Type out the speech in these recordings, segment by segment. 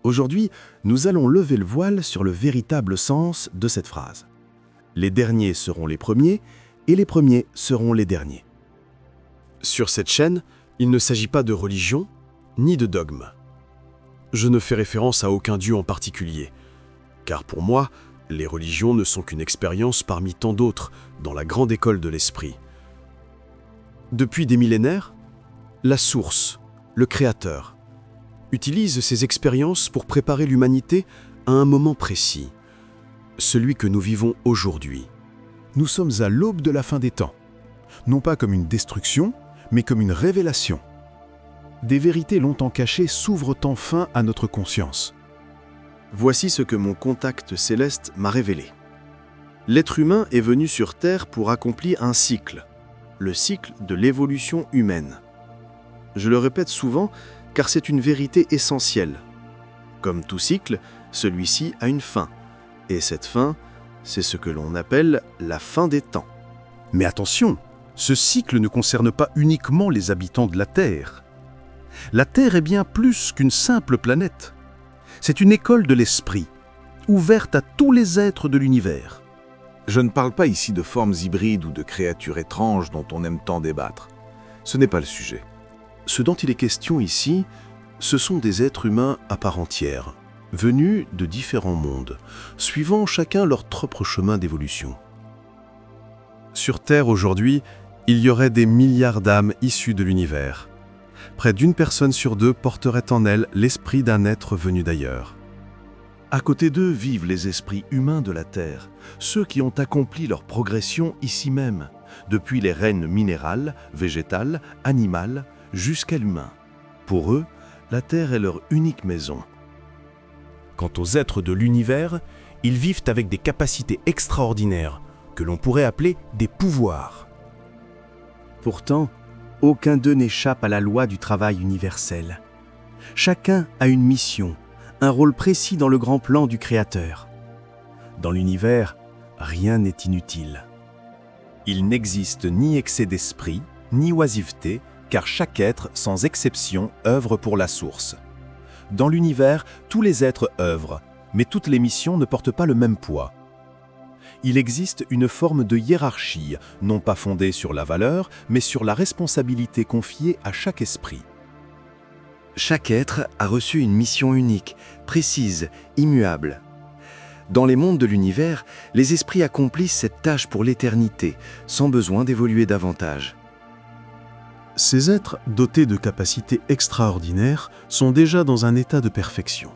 Aujourd'hui, nous allons lever le voile sur le véritable sens de cette phrase. Les derniers seront les premiers et les premiers seront les derniers. Sur cette chaîne, il ne s'agit pas de religion ni de dogme. Je ne fais référence à aucun dieu en particulier, car pour moi, les religions ne sont qu'une expérience parmi tant d'autres dans la grande école de l'esprit. Depuis des millénaires, la source, le Créateur, utilise ces expériences pour préparer l'humanité à un moment précis, celui que nous vivons aujourd'hui. Nous sommes à l'aube de la fin des temps, non pas comme une destruction, mais comme une révélation. Des vérités longtemps cachées s'ouvrent enfin à notre conscience. Voici ce que mon contact céleste m'a révélé. L'être humain est venu sur Terre pour accomplir un cycle, le cycle de l'évolution humaine. Je le répète souvent car c'est une vérité essentielle. Comme tout cycle, celui-ci a une fin, et cette fin, c'est ce que l'on appelle la fin des temps. Mais attention, ce cycle ne concerne pas uniquement les habitants de la Terre. La Terre est bien plus qu'une simple planète. C'est une école de l'esprit, ouverte à tous les êtres de l'univers. Je ne parle pas ici de formes hybrides ou de créatures étranges dont on aime tant débattre. Ce n'est pas le sujet. Ce dont il est question ici, ce sont des êtres humains à part entière, venus de différents mondes, suivant chacun leur propre chemin d'évolution. Sur Terre aujourd'hui, il y aurait des milliards d'âmes issues de l'univers. Près d'une personne sur deux porterait en elle l'esprit d'un être venu d'ailleurs. À côté d'eux vivent les esprits humains de la Terre, ceux qui ont accompli leur progression ici même, depuis les règnes minérales, végétales, animales, jusqu'à l'humain. Pour eux, la Terre est leur unique maison. Quant aux êtres de l'univers, ils vivent avec des capacités extraordinaires, que l'on pourrait appeler des pouvoirs. Pourtant, aucun d'eux n'échappe à la loi du travail universel. Chacun a une mission, un rôle précis dans le grand plan du Créateur. Dans l'univers, rien n'est inutile. Il n'existe ni excès d'esprit, ni oisiveté, car chaque être, sans exception, œuvre pour la source. Dans l'univers, tous les êtres œuvrent, mais toutes les missions ne portent pas le même poids. Il existe une forme de hiérarchie, non pas fondée sur la valeur, mais sur la responsabilité confiée à chaque esprit. Chaque être a reçu une mission unique, précise, immuable. Dans les mondes de l'univers, les esprits accomplissent cette tâche pour l'éternité, sans besoin d'évoluer davantage. Ces êtres, dotés de capacités extraordinaires, sont déjà dans un état de perfection.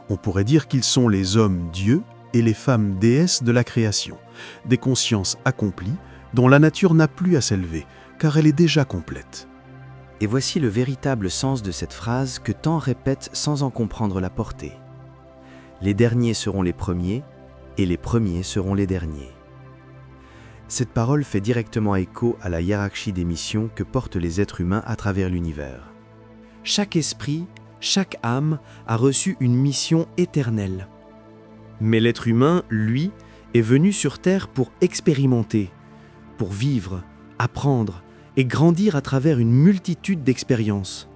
On pourrait dire qu'ils sont les hommes-dieux et les femmes déesses de la création, des consciences accomplies dont la nature n'a plus à s'élever, car elle est déjà complète. Et voici le véritable sens de cette phrase que tant répètent sans en comprendre la portée. Les derniers seront les premiers, et les premiers seront les derniers. Cette parole fait directement écho à la hiérarchie des missions que portent les êtres humains à travers l'univers. Chaque esprit, chaque âme a reçu une mission éternelle. Mais l'être humain, lui, est venu sur Terre pour expérimenter, pour vivre, apprendre et grandir à travers une multitude d'expériences.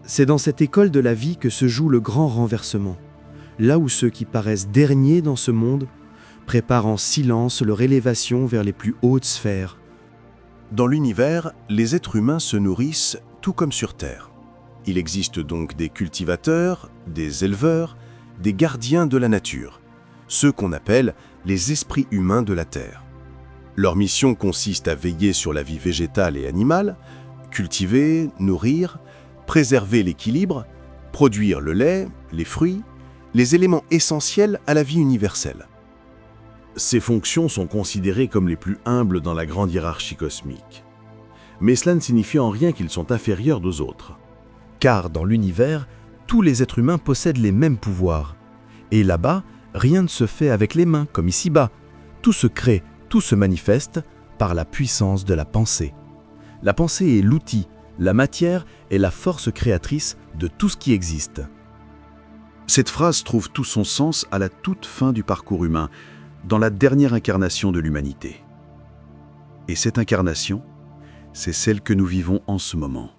C'est dans cette école de la vie que se joue le grand renversement, là où ceux qui paraissent derniers dans ce monde préparent en silence leur élévation vers les plus hautes sphères. Dans l'univers, les êtres humains se nourrissent tout comme sur Terre. Il existe donc des cultivateurs, des éleveurs, des gardiens de la nature, ceux qu'on appelle les esprits humains de la Terre. Leur mission consiste à veiller sur la vie végétale et animale, cultiver, nourrir, préserver l'équilibre, produire le lait, les fruits, les éléments essentiels à la vie universelle. Ces fonctions sont considérées comme les plus humbles dans la grande hiérarchie cosmique. Mais cela ne signifie en rien qu'ils sont inférieurs aux autres. Car dans l'univers, tous les êtres humains possèdent les mêmes pouvoirs. Et là-bas, rien ne se fait avec les mains, comme ici-bas. Tout se crée, tout se manifeste par la puissance de la pensée. La pensée est l'outil, la matière est la force créatrice de tout ce qui existe. Cette phrase trouve tout son sens à la toute fin du parcours humain, dans la dernière incarnation de l'humanité. Et cette incarnation, c'est celle que nous vivons en ce moment.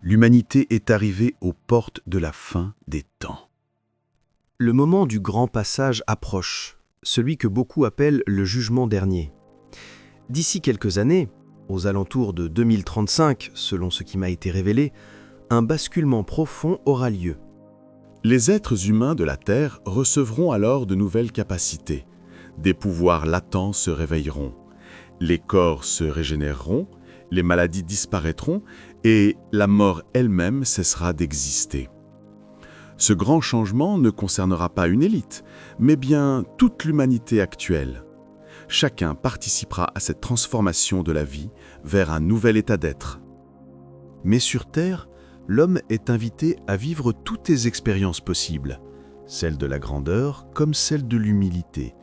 L'humanité est arrivée aux portes de la fin des temps. Le moment du grand passage approche, celui que beaucoup appellent le jugement dernier. D'ici quelques années, aux alentours de 2035, selon ce qui m'a été révélé, un basculement profond aura lieu. Les êtres humains de la Terre recevront alors de nouvelles capacités. Des pouvoirs latents se réveilleront. Les corps se régénéreront, les maladies disparaîtront et la mort elle-même cessera d'exister. Ce grand changement ne concernera pas une élite, mais bien toute l'humanité actuelle. Chacun participera à cette transformation de la vie vers un nouvel état d'être. Mais sur Terre, l'homme est invité à vivre toutes les expériences possibles, celles de la grandeur comme celles de l'humilité,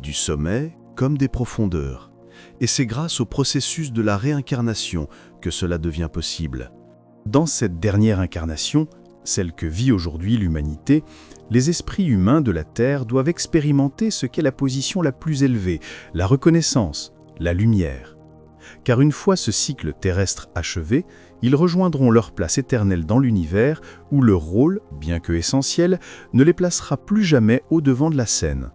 du sommet comme des profondeurs. Et c'est grâce au processus de la réincarnation que cela devient possible. Dans cette dernière incarnation, celle que vit aujourd'hui l'humanité, les esprits humains de la Terre doivent expérimenter ce qu'est la position la plus élevée, la reconnaissance, la lumière. Car une fois ce cycle terrestre achevé, ils rejoindront leur place éternelle dans l'univers où leur rôle, bien que essentiel, ne les placera plus jamais au devant de la scène.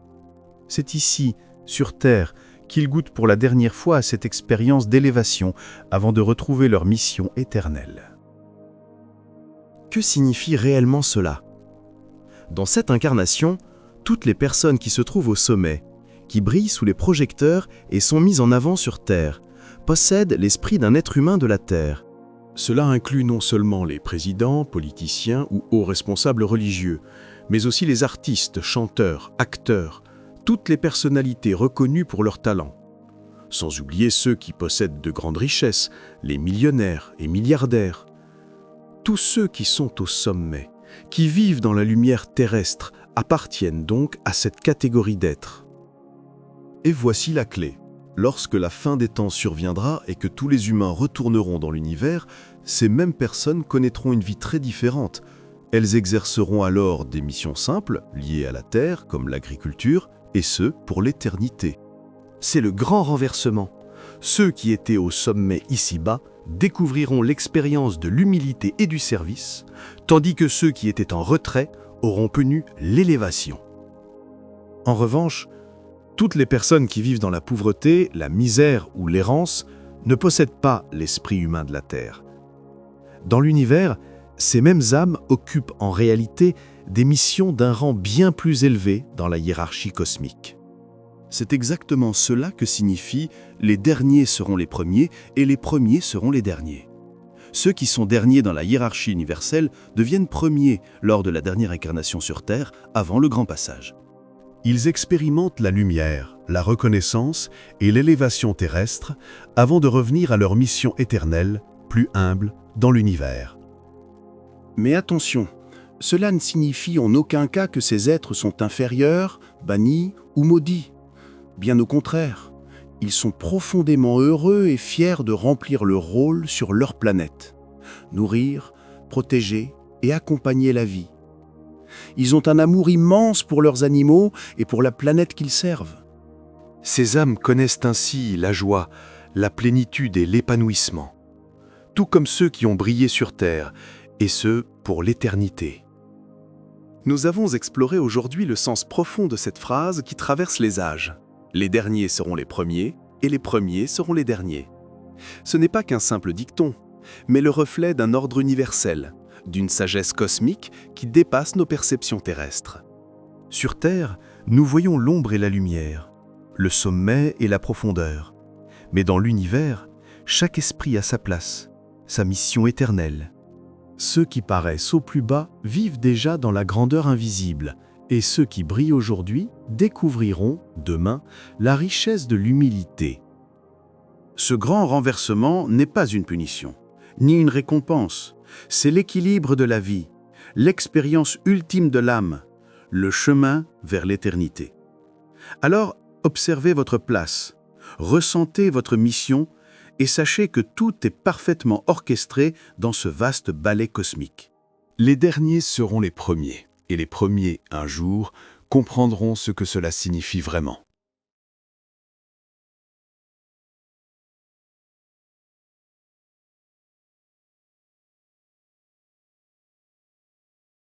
C'est ici, sur Terre, qu'ils goûtent pour la dernière fois à cette expérience d'élévation avant de retrouver leur mission éternelle. Que signifie réellement cela? Dans cette incarnation, toutes les personnes qui se trouvent au sommet, qui brillent sous les projecteurs et sont mises en avant sur Terre, possèdent l'esprit d'un être humain de la Terre. Cela inclut non seulement les présidents, politiciens ou hauts responsables religieux, mais aussi les artistes, chanteurs, acteurs, toutes les personnalités reconnues pour leur talent. Sans oublier ceux qui possèdent de grandes richesses, les millionnaires et milliardaires. Tous ceux qui sont au sommet, qui vivent dans la lumière terrestre, appartiennent donc à cette catégorie d'êtres. Et voici la clé. Lorsque la fin des temps surviendra et que tous les humains retourneront dans l'univers, ces mêmes personnes connaîtront une vie très différente. Elles exerceront alors des missions simples, liées à la Terre, comme l'agriculture, et ce, pour l'éternité. C'est le grand renversement. Ceux qui étaient au sommet ici-bas découvriront l'expérience de l'humilité et du service, tandis que ceux qui étaient en retrait auront connu l'élévation. En revanche, toutes les personnes qui vivent dans la pauvreté, la misère ou l'errance ne possèdent pas l'esprit humain de la Terre. Dans l'univers, ces mêmes âmes occupent en réalité des missions d'un rang bien plus élevé dans la hiérarchie cosmique. C'est exactement cela que signifie « les derniers seront les premiers et les premiers seront les derniers ». Ceux qui sont derniers dans la hiérarchie universelle deviennent premiers lors de la dernière incarnation sur Terre avant le grand passage. Ils expérimentent la lumière, la reconnaissance et l'élévation terrestre avant de revenir à leur mission éternelle, plus humble, dans l'univers. Mais attention, cela ne signifie en aucun cas que ces êtres sont inférieurs, bannis ou maudits. Bien au contraire, ils sont profondément heureux et fiers de remplir leur rôle sur leur planète. Nourrir, protéger et accompagner la vie. Ils ont un amour immense pour leurs animaux et pour la planète qu'ils servent. Ces âmes connaissent ainsi la joie, la plénitude et l'épanouissement, tout comme ceux qui ont brillé sur Terre, et ce, pour l'éternité. Nous avons exploré aujourd'hui le sens profond de cette phrase qui traverse les âges. Les derniers seront les premiers, et les premiers seront les derniers. Ce n'est pas qu'un simple dicton, mais le reflet d'un ordre universel, d'une sagesse cosmique qui dépasse nos perceptions terrestres. Sur Terre, nous voyons l'ombre et la lumière, le sommet et la profondeur. Mais dans l'univers, chaque esprit a sa place, sa mission éternelle. Ceux qui paraissent au plus bas vivent déjà dans la grandeur invisible, et ceux qui brillent aujourd'hui découvriront, demain, la richesse de l'humilité. Ce grand renversement n'est pas une punition, ni une récompense. C'est l'équilibre de la vie, l'expérience ultime de l'âme, le chemin vers l'éternité. Alors, observez votre place, ressentez votre mission et sachez que tout est parfaitement orchestré dans ce vaste ballet cosmique. Les derniers seront les premiers, et les premiers, un jour, comprendront ce que cela signifie vraiment.